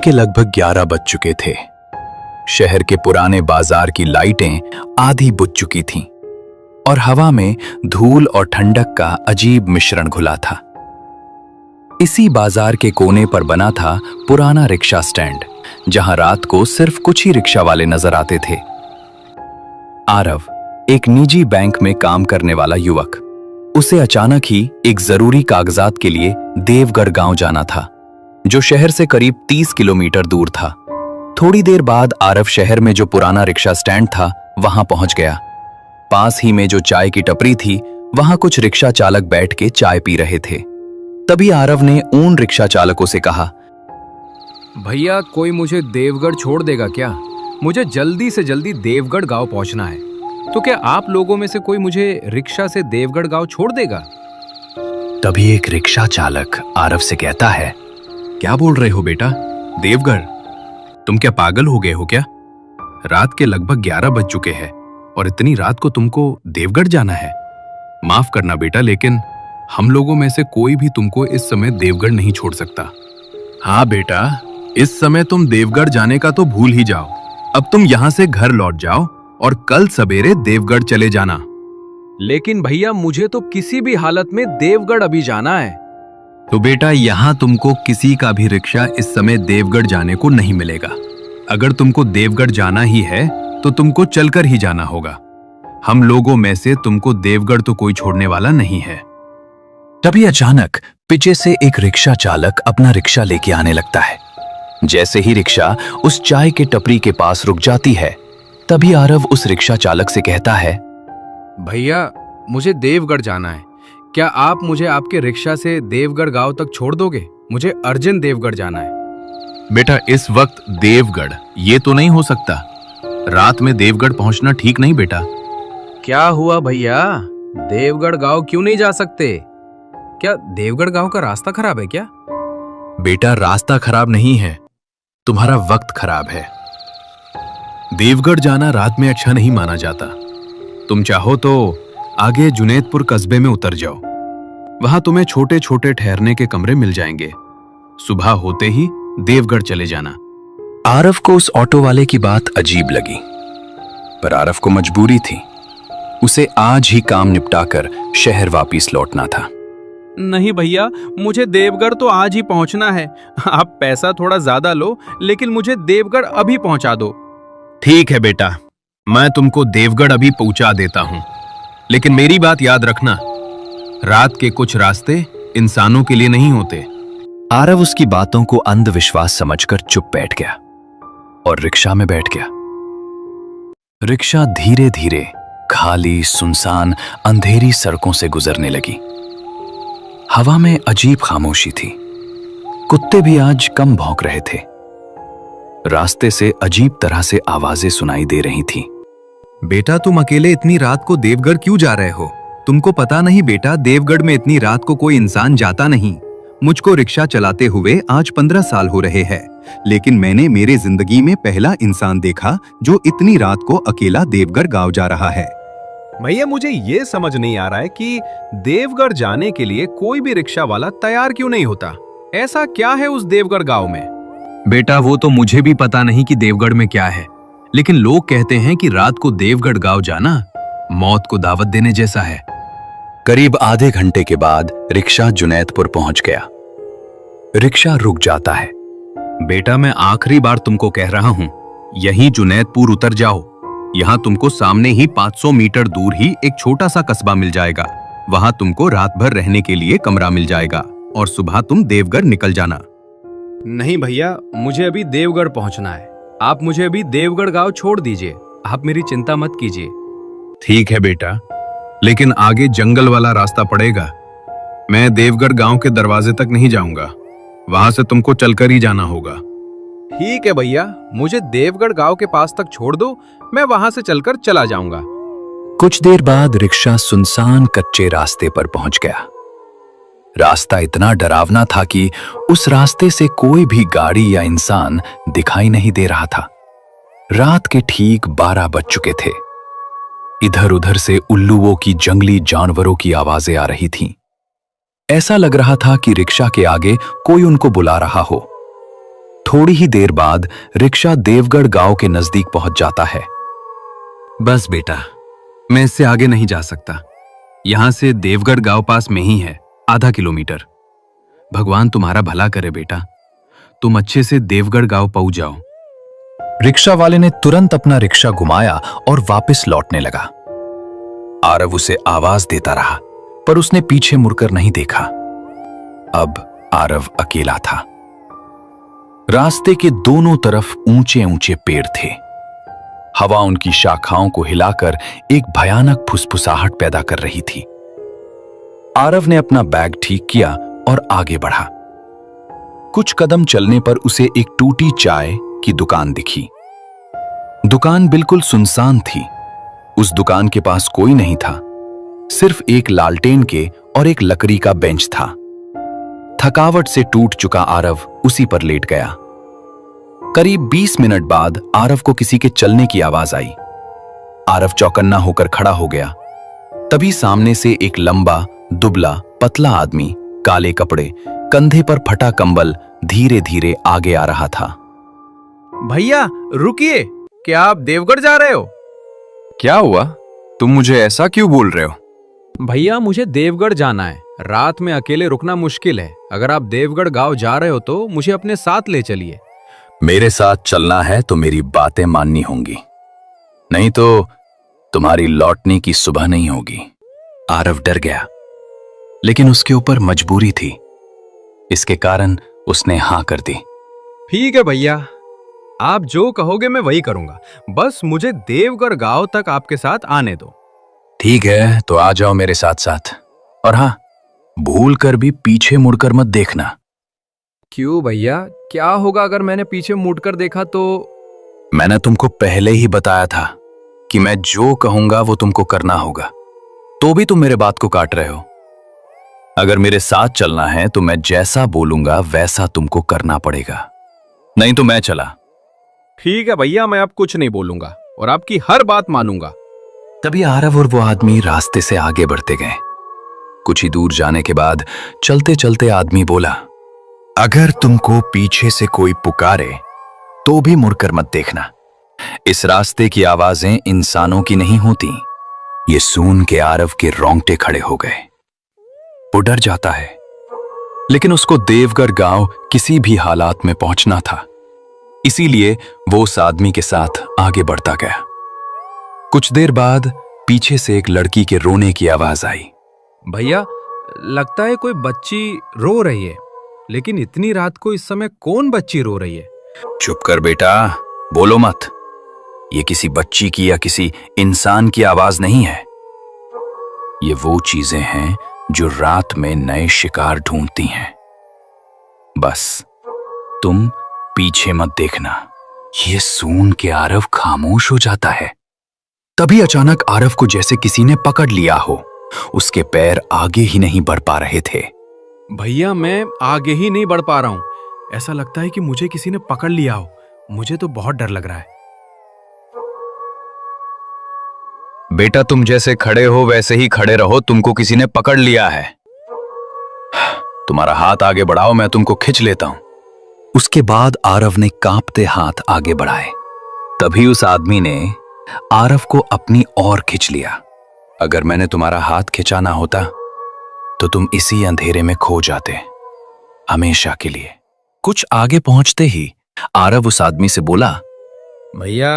के लगभग 11 बज चुके थे। शहर के पुराने बाजार की लाइटें आधी बुझ चुकी थीं और हवा में धूल और ठंडक का अजीब मिश्रण घुला था। इसी बाजार के कोने पर बना था पुराना रिक्शा स्टैंड, जहां रात को सिर्फ कुछ ही रिक्शा वाले नजर आते थे। आरव एक निजी बैंक में काम करने वाला युवक। उसे अचानक ही एक जरूरी कागजात के लिए देवगढ़ गांव जाना था, जो शहर से करीब 30 किलोमीटर दूर था। थोड़ी देर बाद आरव शहर में जो पुराना रिक्शा स्टैंड था वहां पहुंच गया। पास ही में जो चाय की टपरी थी, वहां कुछ रिक्शा चालक बैठ के चाय पी रहे थे। तभी आरव ने उन रिक्शा चालकों से कहा, भैया कोई मुझे देवगढ़ छोड़ देगा क्या? मुझे जल्दी से जल्दी देवगढ़ गांव पहुंचना है, तो क्या आप लोगों में से कोई मुझे रिक्शा से देवगढ़ गांव छोड़ देगा? तभी एक रिक्शा चालक आरव से कहता है, क्या बोल रहे हो बेटा? देवगढ़? तुम क्या पागल हो गए हो क्या? रात के लगभग 11 बज चुके हैं और इतनी रात को तुमको देवगढ़ जाना है? माफ करना बेटा, लेकिन हम लोगों में से कोई भी तुमको इस समय देवगढ़ नहीं छोड़ सकता। हाँ बेटा, इस समय तुम देवगढ़ जाने का तो भूल ही जाओ। अब तुम यहाँ से घर लौट जाओ और कल सवेरे देवगढ़ चले जाना। लेकिन भैया मुझे तो किसी भी हालत में देवगढ़ अभी जाना है। तो बेटा, यहाँ तुमको किसी का भी रिक्शा इस समय देवगढ़ जाने को नहीं मिलेगा। अगर तुमको देवगढ़ जाना ही है तो तुमको चलकर ही जाना होगा। हम लोगों में से तुमको देवगढ़ तो कोई छोड़ने वाला नहीं है। तभी अचानक पीछे से एक रिक्शा चालक अपना रिक्शा लेके आने लगता है। जैसे ही रिक्शा उस चाय के टपरी के पास रुक जाती है, तभी आरव उस रिक्शा चालक से कहता है, भैया मुझे देवगढ़ जाना है, क्या आप मुझे आपके रिक्शा से देवगढ़ गांव तक छोड़ दोगे? मुझे अर्जेंट देवगढ़ जाना है। बेटा, इस वक्त देवगढ़ ये तो नहीं हो सकता। रात में देवगढ़ पहुंचना ठीक नहीं बेटा। क्या हुआ भैया, देवगढ़ गांव क्यों नहीं जा सकते? क्या देवगढ़ गांव का रास्ता खराब है क्या? बेटा, रास्ता खराब नहीं है, तुम्हारा वक्त खराब है। देवगढ़ जाना रात में अच्छा नहीं माना जाता। तुम चाहो तो आगे जुनैदपुर कस्बे में उतर जाओ। वहां तुम्हें छोटे छोटे ठहरने के कमरे मिल जाएंगे। सुबह होते ही देवगढ़ चले जाना। आरव को उस ऑटो वाले की बात अजीब लगी, पर आरव को मजबूरी थी। उसे आज ही काम निपटाकर शहर वापस लौटना था। नहीं भैया, मुझे देवगढ़ तो आज ही पहुंचना है। आप पैसा थोड़ा ज्यादा लो, लेकिन मुझे देवगढ़ अभी पहुंचा दो। ठीक है बेटा, मैं तुमको देवगढ़ अभी पहुंचा देता हूं, लेकिन मेरी बात याद रखना, रात के कुछ रास्ते इंसानों के लिए नहीं होते। आरव उसकी बातों को अंधविश्वास समझकर चुप बैठ गया और रिक्शा में बैठ गया। रिक्शा धीरे धीरे खाली, सुनसान, अंधेरी सड़कों से गुजरने लगी। हवा में अजीब खामोशी थी। कुत्ते भी आज कम भौंक रहे थे। रास्ते से अजीब तरह से आवाजें सुनाई दे रही थीं। बेटा, तुम अकेले इतनी रात को देवगढ़ क्यों जा रहे हो? तुमको पता नहीं बेटा, देवगढ़ में इतनी रात को कोई इंसान जाता नहीं। मुझको रिक्शा चलाते हुए आज 15 साल हो रहे हैं, लेकिन मैंने मेरे जिंदगी में पहला इंसान देखा जो इतनी रात को अकेला देवगढ़ गांव जा रहा है। भैया, मुझे ये समझ नहीं आ रहा है कि देवगढ़ जाने के लिए कोई भी रिक्शा वाला तैयार क्यों नहीं होता। ऐसा क्या है उस देवगढ़ गांव में? बेटा, वो तो मुझे भी पता नहीं कि देवगढ़ में क्या है, लेकिन लोग कहते हैं कि रात को देवगढ़ गांव जाना मौत को दावत देने जैसा है। करीब आधे घंटे के बाद रिक्शा जुनैदपुर पहुंच गया। रिक्शा रुक जाता है। बेटा, मैं आखिरी बार तुमको कह रहा हूं, यहीं जुनैदपुर उतर जाओ। यहाँ तुमको सामने ही 500 मीटर दूर ही एक छोटा सा कस्बा मिल जाएगा। वहां तुमको रात भर रहने के लिए कमरा मिल जाएगा और सुबह तुम देवगढ़ निकल जाना। नहीं भैया, मुझे अभी देवगढ़ पहुंचना है। आप मुझे अभी देवगढ़ गांव छोड़ दीजिए। आप मेरी चिंता मत कीजिए। ठीक है बेटा, लेकिन आगे जंगल वाला रास्ता पड़ेगा। मैं देवगढ़ गांव के दरवाजे तक नहीं जाऊंगा, वहां से तुमको चलकर ही जाना होगा। ठीक है भैया, मुझे देवगढ़ गांव के पास तक छोड़ दो, मैं वहां से चलकर चला जाऊंगा। कुछ देर बाद रिक्शा सुनसान कच्चे रास्ते पर पहुंच गया। रास्ता इतना डरावना था कि उस रास्ते से कोई भी गाड़ी या इंसान दिखाई नहीं दे रहा था। रात के ठीक 12 बज चुके थे। इधर उधर से उल्लुओं की, जंगली जानवरों की आवाजें आ रही थीं। ऐसा लग रहा था कि रिक्शा के आगे कोई उनको बुला रहा हो। थोड़ी ही देर बाद रिक्शा देवगढ़ गांव के नजदीक पहुंच जाता है। बस बेटा, मैं इससे आगे नहीं जा सकता। यहां से देवगढ़ गांव पास में ही है, आधा किलोमीटर। भगवान तुम्हारा भला करे बेटा, तुम अच्छे से देवगढ़ गांव पहुंच जाओ। रिक्शा वाले ने तुरंत अपना रिक्शा घुमाया और वापस लौटने लगा। आरव उसे आवाज देता रहा, पर उसने पीछे मुड़कर नहीं देखा। अब आरव अकेला था। रास्ते के दोनों तरफ ऊंचे ऊंचे पेड़ थे। हवा उनकी शाखाओं को हिलाकर एक भयानक फुसफुसाहट पैदा कर रही थी। आरव ने अपना बैग ठीक किया और आगे बढ़ा। कुछ कदम चलने पर उसे एक टूटी चाय की दुकान दिखी। दुकान बिल्कुल सुनसान थी। उस दुकान के पास कोई नहीं था, सिर्फ एक लालटेन के और एक लकड़ी का बेंच था। थकावट से टूट चुका आरव उसी पर लेट गया। करीब 20 मिनट बाद आरव को किसी के चलने की आवाज आई। आरव चौकन्ना होकर खड़ा हो गया। तभी सामने से एक लंबा, दुबला, पतला आदमी, काले कपड़े, कंधे पर फटा कंबल धीरे धीरे आगे आ रहा था। भैया रुकिए, क्या आप देवगढ़ जा रहे हो? क्या हुआ? तुम मुझे ऐसा क्यों बोल रहे हो? भैया मुझे देवगढ़ जाना है। रात में अकेले रुकना मुश्किल है। अगर आप देवगढ़ गांव जा रहे हो तो मुझे अपने साथ ले चलिए। मेरे साथ चलना है तो मेरी बातें माननी होंगी, नहीं तो तुम्हारी लौटने की सुबह नहीं होगी। आरव डर गया, लेकिन उसके ऊपर मजबूरी थी। इसके कारण उसने हां कर दी। ठीक है भैया, आप जो कहोगे मैं वही करूंगा। बस मुझे देवगढ़ गांव तक आपके साथ आने दो। ठीक है, तो आ जाओ मेरे साथ साथ। और हां, भूल कर भी पीछे मुड़कर मत देखना। क्यों भैया, क्या होगा अगर मैंने पीछे मुड़कर देखा तो? मैंने तुमको पहले ही बताया था कि मैं जो कहूंगा वो तुमको करना होगा, तो भी तुम मेरे बात को काट रहे हो। अगर मेरे साथ चलना है तो मैं जैसा बोलूंगा वैसा तुमको करना पड़ेगा, नहीं तो मैं चला। ठीक है भैया, मैं अब कुछ नहीं बोलूंगा और आपकी हर बात मानूंगा। तभी आरव और वो आदमी रास्ते से आगे बढ़ते गए। कुछ ही दूर जाने के बाद चलते चलते आदमी बोला, अगर तुमको पीछे से कोई पुकारे तो भी मुड़कर मत देखना। इस रास्ते की आवाजें इंसानों की नहीं होती। ये सुन के आरव के रोंगटे खड़े हो गए। वो डर जाता है, लेकिन उसको देवगढ़ गांव किसी भी हालात में पहुंचना था, इसीलिए वो उस आदमी के साथ आगे बढ़ता गया। कुछ देर बाद पीछे से एक लड़की के रोने की आवाज आई। भैया लगता है कोई बच्ची रो रही है, लेकिन इतनी रात को इस समय कौन बच्ची रो रही है? चुप कर बेटा, बोलो मत। ये किसी बच्ची की या किसी इंसान की आवाज नहीं है। ये वो चीजें हैं जो रात में नए शिकार ढूंढती हैं। बस तुम पीछे मत देखना। ये सुन के आरव खामोश हो जाता है। तभी अचानक आरव को जैसे किसी ने पकड़ लिया हो। उसके पैर आगे ही नहीं बढ़ पा रहे थे। भैया मैं आगे ही नहीं बढ़ पा रहा हूं। ऐसा लगता है कि मुझे किसी ने पकड़ लिया हो। मुझे तो बहुत डर लग रहा है। बेटा तुम जैसे खड़े हो वैसे ही खड़े रहो, तुमको किसी ने पकड़ लिया है। तुम्हारा हाथ आगे बढ़ाओ, मैं तुमको खींच लेता हूं। उसके बाद आरव ने कांपते हाथ आगे बढ़ाए। तभी उस आदमी ने आरव को अपनी ओर खींच लिया। अगर मैंने तुम्हारा हाथ खिंचाना होता तो तुम इसी अंधेरे में खो जाते, हमेशा के लिए। कुछ आगे पहुंचते ही आरव उस आदमी से बोला, भैया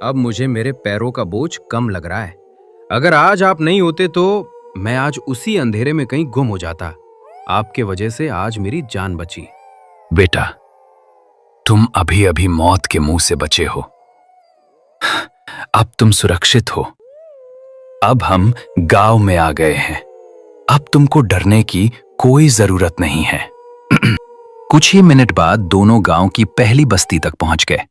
अब मुझे मेरे पैरों का बोझ कम लग रहा है। अगर आज आप नहीं होते तो मैं आज उसी अंधेरे में कहीं गुम हो जाता। आपके वजह से आज मेरी जान बची। बेटा तुम अभी अभी मौत के मुंह से बचे हो। अब तुम सुरक्षित हो। अब हम गांव में आ गए हैं। अब तुमको डरने की कोई जरूरत नहीं है। कुछ ही मिनट बाद दोनों गांव की पहली बस्ती तक पहुंच गए।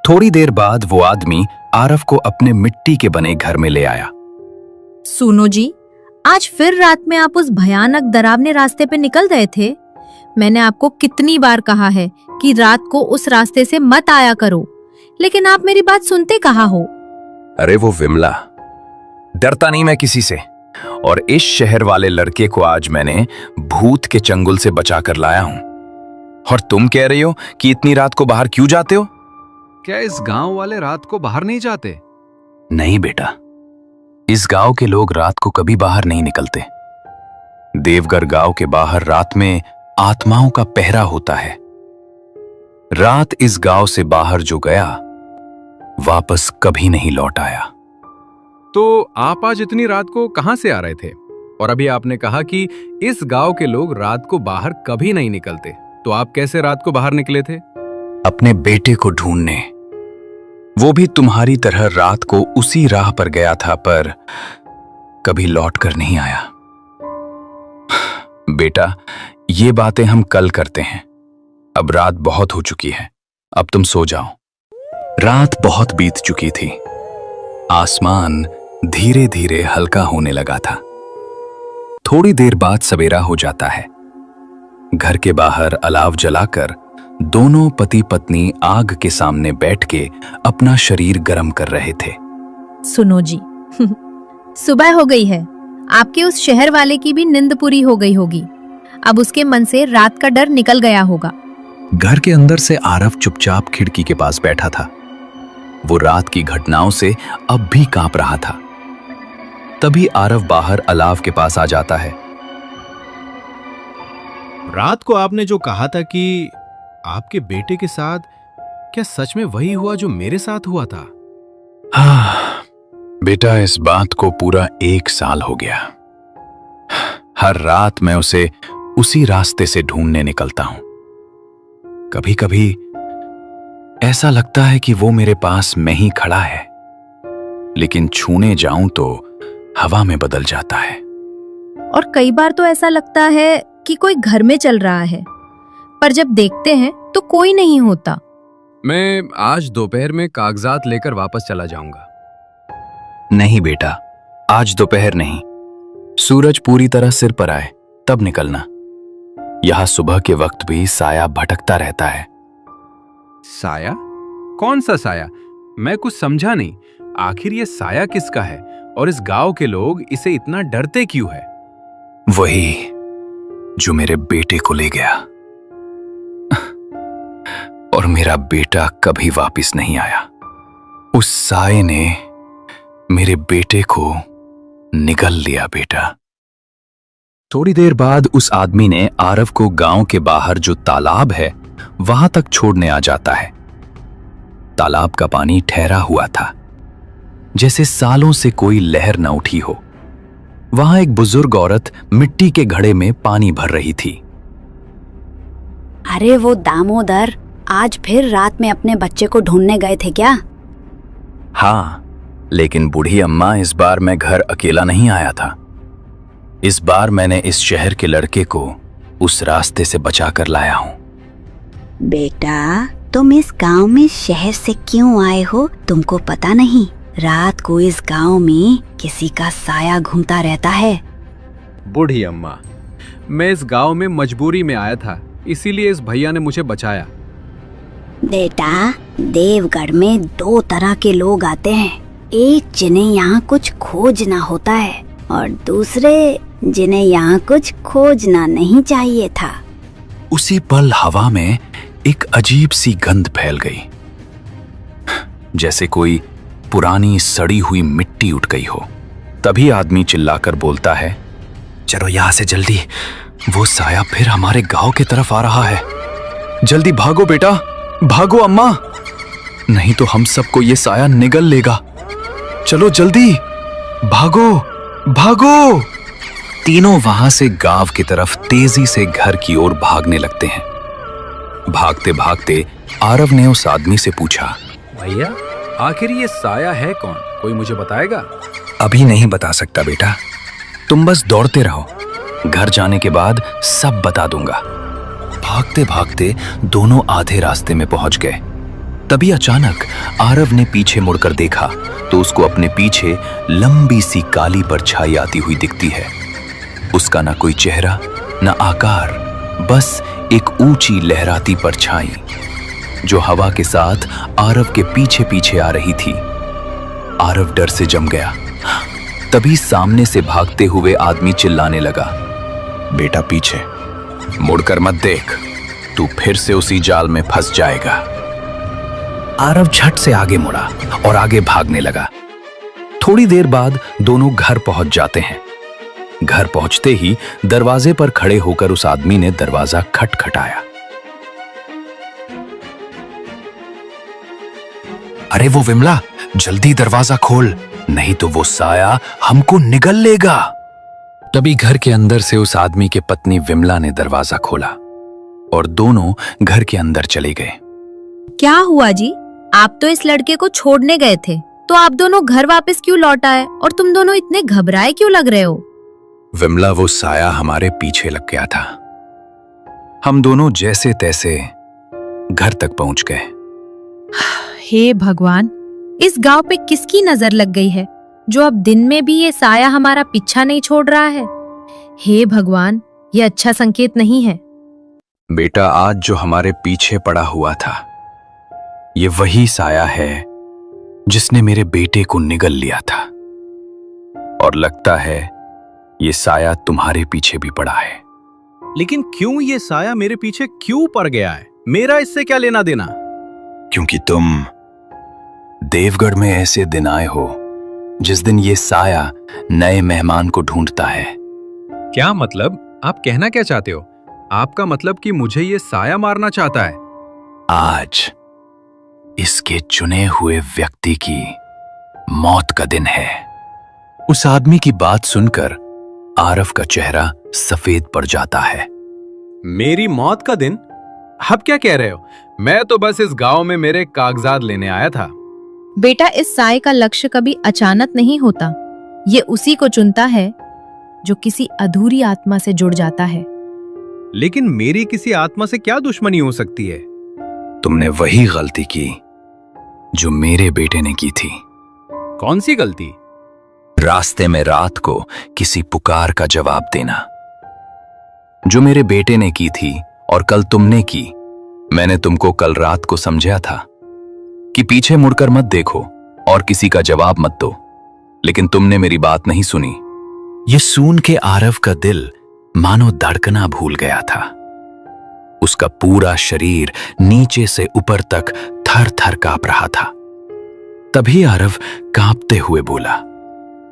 थोड़ी देर बाद वो आदमी आरव को अपने मिट्टी के बने घर में ले आया। सुनो जी, आज फिर रात में आप उस भयानक डरावने रास्ते पे निकल गए थे। मैंने आपको कितनी बार कहा है कि रात को उस रास्ते से मत आया करो, लेकिन आप मेरी बात सुनते कहाँ हो? अरे वो विमला, डरता नहीं मैं किसी से। और इस शहर वाले लड़के को आज मैंने भूत के चंगुल से बचा कर लाया हूं। और तुम कह रही हो कि इतनी रात को बाहर क्यों जाते हो? क्या इस गांव वाले रात को बाहर नहीं जाते? नहीं बेटा, इस गांव के लोग रात को कभी बाहर नहीं निकलते। देवगर गांव के बाहर रात में आत्माओं का पहरा होता है। रात इस गांव से बाहर जो गया वापस कभी नहीं लौट आया। तो आप आज इतनी रात को कहां से आ रहे थे? और अभी आपने कहा कि इस गांव के लोग रात को बाहर कभी नहीं निकलते, तो आप कैसे रात को बाहर निकले थे? अपने बेटे को ढूंढने। वो भी तुम्हारी तरह रात को उसी राह पर गया था, पर कभी लौट कर नहीं आया। बेटा, ये बातें हम कल करते हैं। अब रात बहुत हो चुकी है, अब तुम सो जाओ। रात बहुत बीत चुकी थी। आसमान धीरे धीरे हल्का होने लगा था। थोड़ी देर बाद सवेरा हो जाता है। घर के बाहर अलाव जलाकर दोनों पति पत्नी आग के सामने बैठ के अपना शरीर गर्म कर रहे थे। सुनो जी, सुबह हो गई है। आपके उस शहर वाले की भी नींद पूरी हो गई होगी। अब उसके मन से रात का डर निकल गया होगा। घर के अंदर से आरव चुपचाप खिड़की के पास बैठा था। वो रात की घटनाओं से अब भी कांप रहा था। तभी आरव बाहर अलाव के पास आ जाता है। रात को आपने जो कहा था कि आपके बेटे के साथ, क्या सच में वही हुआ जो मेरे साथ हुआ था? बेटा, इस बात को पूरा 1 साल हो गया। हर रात मैं उसे उसी रास्ते से ढूंढने निकलता हूं। कभी कभी ऐसा लगता है कि वो मेरे पास में ही खड़ा है, लेकिन छूने जाऊं तो हवा में बदल जाता है। और कई बार तो ऐसा लगता है कि कोई घर में चल रहा है, पर जब देखते हैं तो कोई नहीं होता। मैं आज दोपहर में कागजात लेकर वापस चला जाऊंगा। नहीं बेटा, आज दोपहर नहीं। सूरज पूरी तरह सिर पर आए तब निकलना। यहां सुबह के वक्त भी साया भटकता रहता है। साया? कौन सा साया? मैं कुछ समझा नहीं। आखिर ये साया किसका है और इस गांव के लोग इसे इतना डरते क्यों है? वही जो मेरे बेटे को ले गया, और मेरा बेटा कभी वापस नहीं आया। उस साये ने मेरे बेटे को निगल लिया बेटा। थोड़ी देर बाद उस आदमी ने आरव को गांव के बाहर जो तालाब है वहां तक छोड़ने आ जाता है। तालाब का पानी ठहरा हुआ था, जैसे सालों से कोई लहर न उठी हो। वहां एक बुजुर्ग औरत मिट्टी के घड़े में पानी भर रही थी। अरे वो दामोदर आज फिर रात में अपने बच्चे को ढूंढने गए थे क्या? हाँ, लेकिन बूढ़ी अम्मा, इस बार मैं घर अकेला नहीं आया था। इस बार मैंने इस शहर के लड़के को उस रास्ते से बचा कर लाया हूँ। बेटा, तुम इस गांव में शहर से क्यों आए हो? तुमको पता नहीं, रात को इस गांव में किसी का साया घूमता रहता है। बूढ़ी अम्मा, मैं इस गांव में मजबूरी में आया था, इसीलिए इस भैया ने मुझे बचाया। बेटा, देवगढ़ में 2 तरह के लोग आते हैं। एक जिन्हें यहाँ कुछ खोजना होता है और दूसरे जिन्हें यहाँ कुछ खोजना नहीं चाहिए था। उसी पल हवा में एक अजीब सी गंध फैल गई, जैसे कोई पुरानी सड़ी हुई मिट्टी उठ गई हो। तभी आदमी चिल्लाकर बोलता है, चलो यहां से जल्दी, वो साया फिर हमारे गांव की तरफ आ रहा है। जल्दी भागो बेटा, भागो अम्मा, नहीं तो हम सबको ये साया निगल लेगा। चलो जल्दी, भागो भागो। तीनों वहां से गांव की तरफ तेजी से घर की ओर भागने लगते हैं। भागते भागते आरव ने उस आदमी से पूछा, भैया, आखिर ये साया है कौन? कोई मुझे बताएगा? अभी नहीं बता सकता बेटा, तुम बस दौड़ते रहो, घर जाने के बाद सब बता दूंगा। भागते भागते दोनों आधे रास्ते में पहुंच गए। तभी अचानक आरव ने पीछे मुड़कर देखा तो उसको अपने पीछे लंबी सी काली परछाई आती हुई दिखती है। उसका ना कोई चेहरा ना आकार, बस एक ऊंची लहराती परछाई जो हवा के साथ आरव के पीछे पीछे आ रही थी। आरव डर से जम गया। तभी सामने से भागते हुए आदमी चिल्लाने लगा, बेटा पीछे मुड़कर मत देख, तू फिर से उसी जाल में फंस जाएगा। आरव झट से आगे मुड़ा और आगे भागने लगा। थोड़ी देर बाद दोनों घर पहुंच जाते हैं। घर पहुंचते ही दरवाजे पर खड़े होकर उस आदमी ने दरवाजा खटखटाया। अरे वो विमला, जल्दी दरवाजा खोल, नहीं तो वो साया हमको निगल लेगा। तभी घर के अंदर से उस आदमी के पत्नी विमला ने दरवाजा खोला और दोनों घर के अंदर चले गए। क्या हुआ जी? आप तो इस लड़के को छोड़ने गए थे, तो आप दोनों घर वापस क्यों लौट आए और तुम दोनों इतने घबराए क्यों लग रहे हो? विमला, वो साया हमारे पीछे लग गया था। हम दोनों जैसे तैसे घर तक पहुंच गए। हे भगवान, इस गांव पे किसकी नजर लग गई है जो अब दिन में भी ये साया हमारा पीछा नहीं छोड़ रहा है? हे भगवान, ये अच्छा संकेत नहीं है। बेटा, आज जो हमारे पीछे पड़ा हुआ था, ये वही साया है जिसने मेरे बेटे को निगल लिया था। और लगता है ये साया तुम्हारे पीछे भी पड़ा है। लेकिन क्यों ये साया मेरे पीछे क्यों पड़ गया है? मेरा इससे क्या लेना देना? क्योंकि तुम देवगढ़ में ऐसे दिन आए हो जिस दिन ये साया नए मेहमान को ढूंढता है। क्या मतलब? आप कहना क्या चाहते हो? आपका मतलब कि मुझे ये साया मारना चाहता है? आज इसके चुने हुए व्यक्ति की मौत का दिन है। उस आदमी की बात सुनकर आरव का चेहरा सफेद पड़ जाता है। मेरी मौत का दिन? अब क्या कह रहे हो? मैं तो बस इस गांव में मेरे कागजात लेने आया था। बेटा, इस साये का लक्ष्य कभी अचानक नहीं होता। ये उसी को चुनता है जो किसी अधूरी आत्मा से जुड़ जाता है। लेकिन मेरी किसी आत्मा से क्या दुश्मनी हो सकती है? तुमने वही गलती की जो मेरे बेटे ने की थी। कौन सी गलती? रास्ते में रात को किसी पुकार का जवाब देना, जो मेरे बेटे ने की थी और कल तुमने की। मैंने तुमको कल रात को समझाया था कि पीछे मुड़कर मत देखो और किसी का जवाब मत दो, लेकिन तुमने मेरी बात नहीं सुनी। ये सुन के आरव का दिल मानो धड़कना भूल गया था। उसका पूरा शरीर नीचे से ऊपर तक थर थर कांप रहा था। तभी आरव कांपते हुए बोला,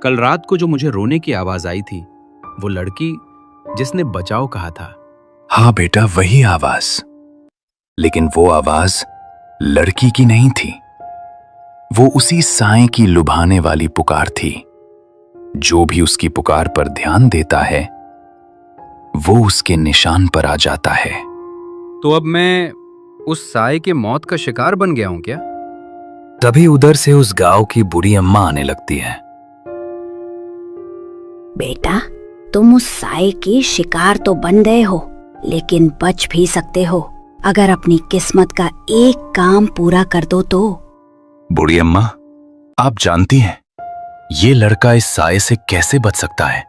कल रात को जो मुझे रोने की आवाज आई थी, वो लड़की जिसने बचाओ कहा था। हाँ बेटा, वही आवाज। लेकिन वो आवाज लड़की की नहीं थी। वो उसी साए की लुभाने वाली पुकार थी। जो भी उसकी पुकार पर ध्यान देता है, वो उसके निशान पर आ जाता है। तो अब मैं उस साये के मौत का शिकार बन गया हूं क्या? तभी उधर से उस गांव की बुरी अम्मा आने लगती है। बेटा, तुम उस साए की शिकार तो बन गए हो, लेकिन बच भी सकते हो अगर अपनी किस्मत का एक काम पूरा कर दो तो। बुढ़ी अम्मा, आप जानती हैं ये लड़का इस साये से कैसे बच सकता है?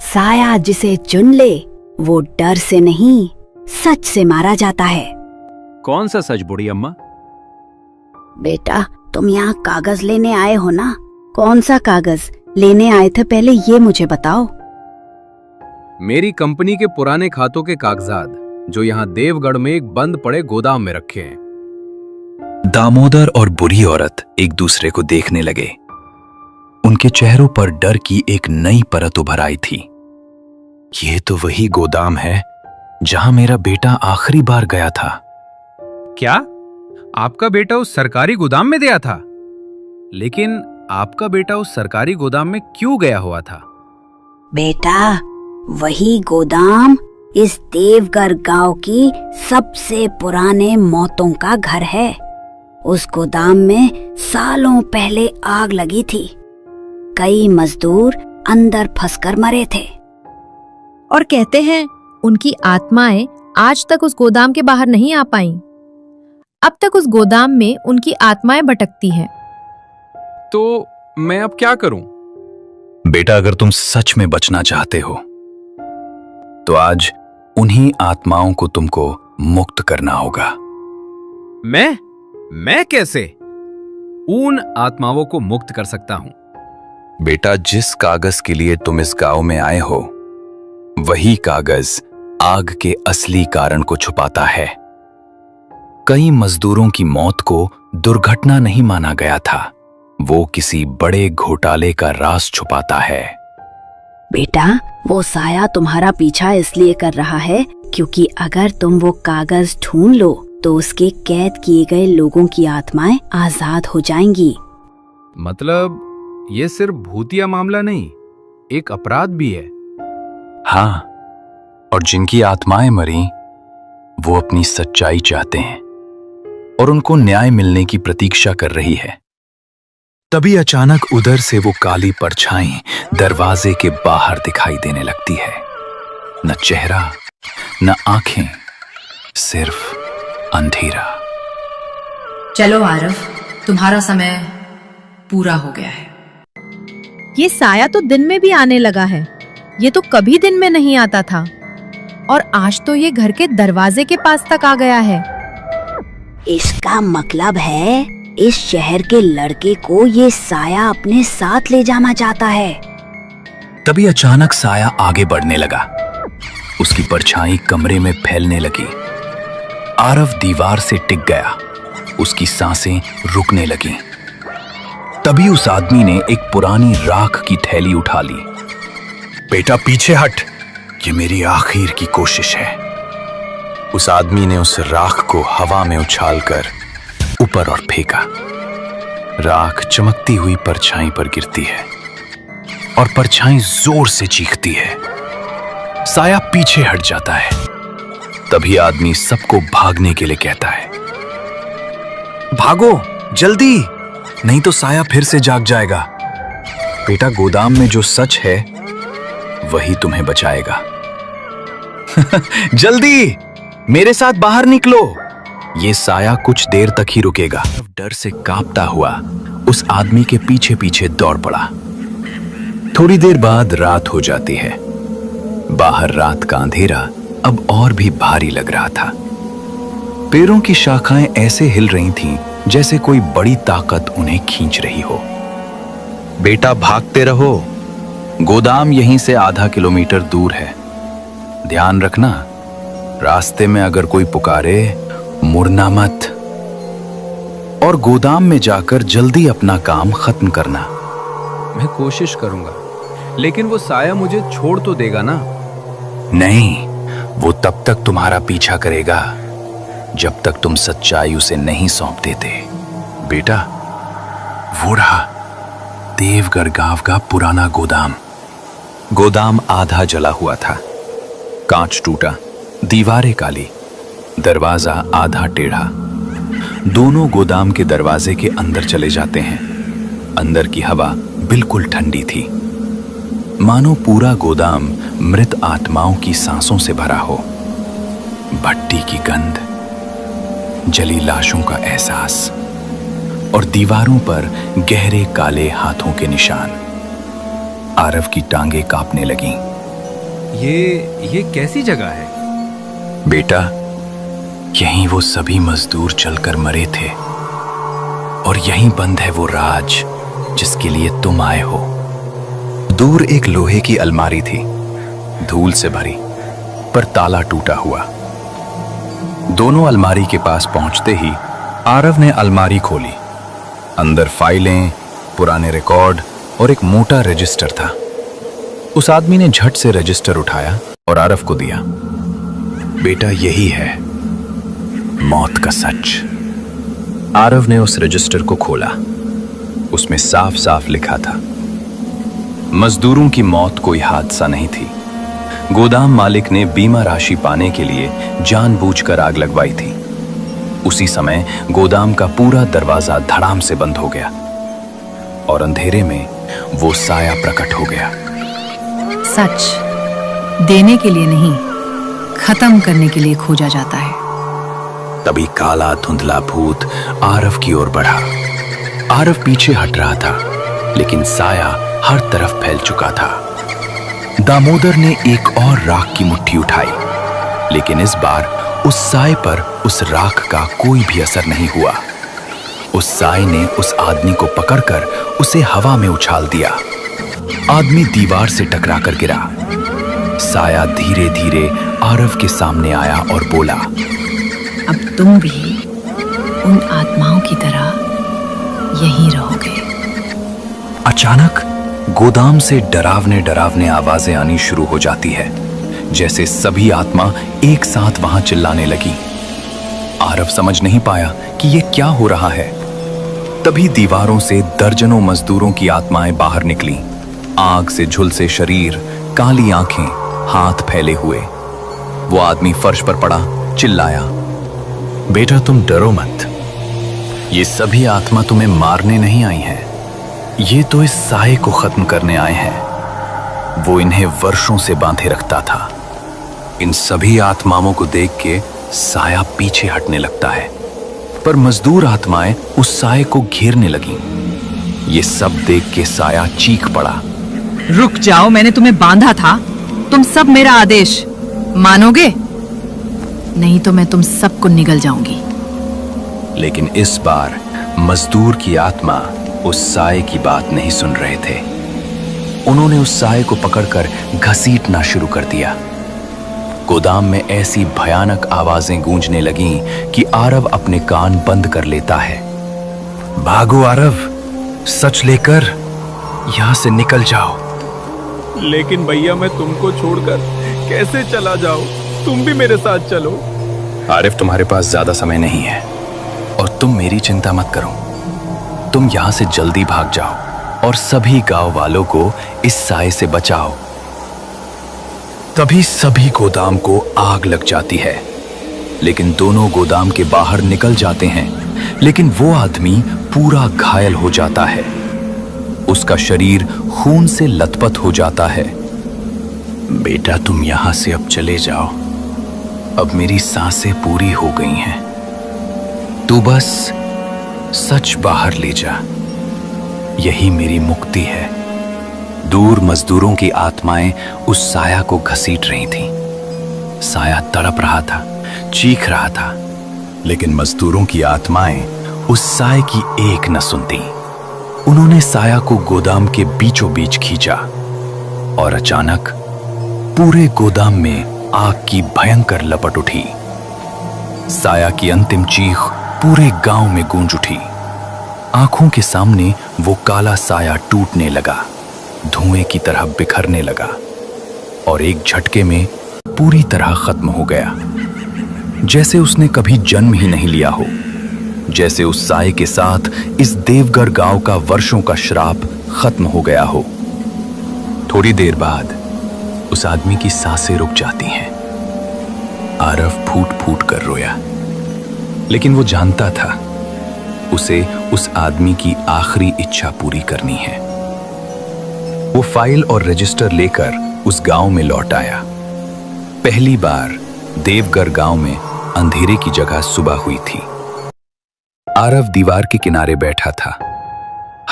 साया जिसे चुन ले वो डर से नहीं, सच से मारा जाता है। कौन सा सच बूढ़ी अम्मा? बेटा, तुम यहाँ कागज लेने आए हो ना? कौन सा कागज लेने आए थे, पहले ये मुझे बताओ। मेरी कंपनी के पुराने खातों के कागजात, जो यहाँ देवगढ़ में एक बंद पड़े गोदाम में रखे हैं। दामोदर और बुरी औरत एक दूसरे को देखने लगे। उनके चेहरों पर डर की एक नई परत उभर आई थी। ये तो वही गोदाम है जहां मेरा बेटा आखिरी बार गया था। क्या आपका बेटा उस सरकारी गोदाम में गया था? लेकिन आपका बेटा उस सरकारी गोदाम में क्यों गया हुआ था? बेटा, वही गोदाम इस देवगढ़ गांव की सबसे पुराने मौतों का घर है। उस गोदाम में सालों पहले आग लगी थी। कई मजदूर अंदर फंसकर मरे थे। और कहते हैं उनकी आत्माएं आज तक उस गोदाम के बाहर नहीं आ पाईं। अब तक उस गोदाम में उनकी आत्माएं भटकती हैं। तो मैं अब क्या करूं? बेटा, अगर तुम सच में बचना चाहते हो तो आज उन्हीं आत्माओं को तुमको मुक्त करना होगा। मैं कैसे उन आत्माओं को मुक्त कर सकता हूं? बेटा, जिस कागज के लिए तुम इस गांव में आए हो, वही कागज आग के असली कारण को छुपाता है। कई मजदूरों की मौत को दुर्घटना नहीं माना गया था, वो किसी बड़े घोटाले का राज छुपाता है। बेटा, वो साया तुम्हारा पीछा इसलिए कर रहा है क्योंकि अगर तुम वो कागज ढूंढ लो तो उसके कैद किए गए लोगों की आत्माएं आजाद हो जाएंगी। मतलब ये सिर्फ भूतिया मामला नहीं, एक अपराध भी है। हाँ, और जिनकी आत्माएं मरी वो अपनी सच्चाई चाहते हैं और उनको न्याय मिलने की प्रतीक्षा कर रही है। तभी अचानक उधर से वो काली परछाई दरवाजे के बाहर दिखाई देने लगती है। न चेहरा, न आंखें, सिर्फ अंधेरा। चलो आरव, तुम्हारा समय पूरा हो गया है। ये साया तो दिन में भी आने लगा है, ये तो कभी दिन में नहीं आता था, और आज तो ये घर के दरवाजे के पास तक आ गया है। इसका मतलब है इस शहर के लड़के को ये साया अपने साथ ले जाना चाहता है। तभी अचानक साया आगे बढ़ने लगा। उसकी परछाई कमरे में फैलने लगी। आरव दीवार से टिक गया, उसकी सांसें रुकने लगीं। तभी उस आदमी ने एक पुरानी राख की थैली उठा ली। बेटा पीछे हट, ये मेरी आखिर की कोशिश है। उस आदमी ने उस राख को हवा में उछालकर ऊपर और फेंका। राख चमकती हुई परछाई पर गिरती है और परछाई जोर से चीखती है। साया पीछे हट जाता है। तभी आदमी सबको भागने के लिए कहता है, भागो जल्दी, नहीं तो साया फिर से जाग जाएगा। बेटा, गोदाम में जो सच है वही तुम्हें बचाएगा। जल्दी मेरे साथ बाहर निकलो। ये साया कुछ देर तक ही रुकेगा। डर से कांपता हुआ उस आदमी के पीछे पीछे दौड़ पड़ा। थोड़ी देर बाद रात हो जाती है। बाहर रात का अंधेरा अब और भी भारी लग रहा था। पेड़ों की शाखाएं ऐसे हिल रही थीं जैसे कोई बड़ी ताकत उन्हें खींच रही हो। बेटा भागते रहो, गोदाम यहीं से आधा किलोमीटर दूर है। ध्यान रखना, रास्ते में अगर कोई पुकारे मुड़ना मत, और गोदाम में जाकर जल्दी अपना काम खत्म करना। मैं कोशिश करूंगा, लेकिन वो साया मुझे छोड़ तो देगा ना? नहीं, वो तब तक तुम्हारा पीछा करेगा जब तक तुम सच्चाई उसे नहीं सौंप देते। बेटा, वो रहा देवगढ़ गांव का पुराना गोदाम। गोदाम आधा जला हुआ था, कांच टूटा, दीवारें काली, दरवाजा आधा टेढ़ा। दोनों गोदाम के दरवाजे के अंदर चले जाते हैं। अंदर की हवा बिल्कुल ठंडी थी, मानो पूरा गोदाम मृत आत्माओं की सांसों से भरा हो। भट्टी की गंध, जली लाशों का एहसास और दीवारों पर गहरे काले हाथों के निशान। आरव की टांगें कांपने लगीं। ये कैसी जगह है? बेटा, यहीं वो सभी मजदूर चलकर मरे थे, और यहीं बंद है वो राज जिसके लिए तुम आए हो। दूर एक लोहे की अलमारी थी, धूल से भरी, पर ताला टूटा हुआ। दोनों अलमारी के पास पहुंचते ही आरव ने अलमारी खोली। अंदर फाइलें, पुराने रिकॉर्ड और एक मोटा रजिस्टर था। उस आदमी ने झट से रजिस्टर उठाया और आरव को दिया। बेटा, यही है मौत का सच। आरव ने उस रजिस्टर को खोला। उसमें साफ साफ लिखा था, मजदूरों की मौत कोई हादसा नहीं थी। गोदाम मालिक ने बीमा राशि पाने के लिए जानबूझकर आग लगवाई थी। उसी समय गोदाम का पूरा दरवाजा धड़ाम से बंद हो गया और अंधेरे में वो साया प्रकट हो गया। सच देने के लिए नहीं, खत्म करने के लिए खोजा जाता है। तभी काला धुंधला भूत आरव की ओर बढ़ा। आरव पीछे हट रहा था, लेकिन साया हर तरफ फैल चुका था। दामोदर ने एक और राख की मुट्ठी उठाई, लेकिन इस बार उस साए पर उस राख का कोई भी असर नहीं हुआ। उस साए ने उस आदमी को पकड़कर उसे हवा में उछाल दिया। आदमी दीवार से टकराकर गिरा। साया धीरे धीरे आरव के सामने आया और बोला, अब तुम भी उन आत्माओं की तरह यहीं रहोगे। अचानक गोदाम से डरावने डरावने आवाजें आनी शुरू हो जाती है, जैसे सभी आत्मा एक साथ वहां चिल्लाने लगी। आरव समझ नहीं पाया कि ये क्या हो रहा है। तभी दीवारों से दर्जनों मजदूरों की आत्माएं बाहर निकली, आग से झुलसे शरीर, काली आंखें, हाथ फैले हुए। वो आदमी फर्श पर पड़ा, चिल्लाया, बेटा तुम डरो मत, ये सभी आत्मा तुम्हें मारने नहीं आई हैं, ये तो इस साये को खत्म करने आए हैं। वो इन्हें वर्षों से बांधे रखता था। इन सभी आत्माओं को देख के साया पीछे हटने लगता है, पर मजदूर आत्माएं उस साये को घेरने लगीं। ये सब देख के साया चीख पड़ा, रुक जाओ, मैंने तुम्हें बांधा था। तुम सब मेरा आदेश मानोगे? नहीं तो मैं तुम सबको निगल जाऊंगी। लेकिन इस बार मजदूर की आत्मा उस साये की बात नहीं सुन रहे थे। उन्होंने उस साये को पकड़कर घसीटना शुरू कर दिया। गोदाम में ऐसी भयानक आवाजें गूंजने लगीं कि आरव अपने कान बंद कर लेता है। भागो आरव, सच लेकर यहां से निकल जाओ। लेकिन भैया मैं तुमको छोड़कर कैसे चला जाऊं? तुम भी मेरे साथ चलो। आरिफ, तुम्हारे पास ज्यादा समय नहीं है और तुम मेरी चिंता मत करो। तुम यहां से जल्दी भाग जाओ और सभी गांव वालों को इस साये से बचाओ। तभी सभी गोदाम को आग लग जाती है, लेकिन दोनों गोदाम के बाहर निकल जाते हैं। लेकिन वो आदमी पूरा घायल हो जाता है, उसका शरीर खून से लथपथ हो जाता है। बेटा तुम यहां से अब चले जाओ, अब मेरी सांसें पूरी हो गई हैं। तू बस सच बाहर ले जा, यही मेरी मुक्ति है। दूर मजदूरों की आत्माएं उस साया को घसीट रही थीं। साया तड़प रहा था, चीख रहा था, लेकिन मजदूरों की आत्माएं उस साये की एक न सुनती। उन्होंने साया को गोदाम के बीचों बीच खींचा और अचानक पूरे गोदाम में आग की भयंकर लपट उठी। साया की अंतिम चीख पूरे गांव में गूंज उठी। आंखों के सामने वो काला साया टूटने लगा, धुएं की तरह बिखरने लगा और एक झटके में पूरी तरह खत्म हो गया, जैसे उसने कभी जन्म ही नहीं लिया हो। जैसे उस साये के साथ इस देवगढ़ गांव का वर्षों का श्राप खत्म हो गया हो। थोड़ी देर बाद उस आदमी की सांसें रुक जाती हैं। आरव फूट फूट कर रोया, लेकिन वो जानता था उसे उस आदमी की आखिरी इच्छा पूरी करनी है। वो फाइल और रजिस्टर लेकर उस गांव में लौट आया। पहली बार देवगढ़ गांव में अंधेरे की जगह सुबह हुई थी। आरव दीवार के किनारे बैठा था।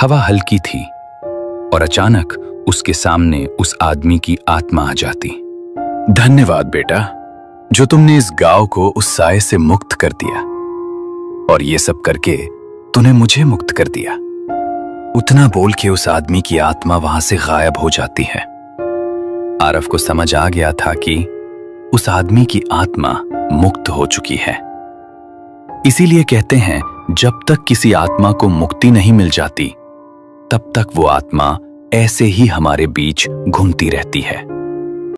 हवा हल्की थी और अचानक उसके सामने उस आदमी की आत्मा आ जाती। धन्यवाद बेटा, जो तुमने इस गांव को उस साये से मुक्त कर दिया, और ये सब करके तूने मुझे मुक्त कर दिया। उतना बोल के उस आदमी की आत्मा वहां से गायब हो जाती है। आरव को समझ आ गया था कि उस आदमी की आत्मा मुक्त हो चुकी है। इसीलिए कहते हैं, जब तक किसी आत्मा को मुक्ति नहीं मिल जाती, तब तक वो आत्मा ऐसे ही हमारे बीच घूमती रहती है।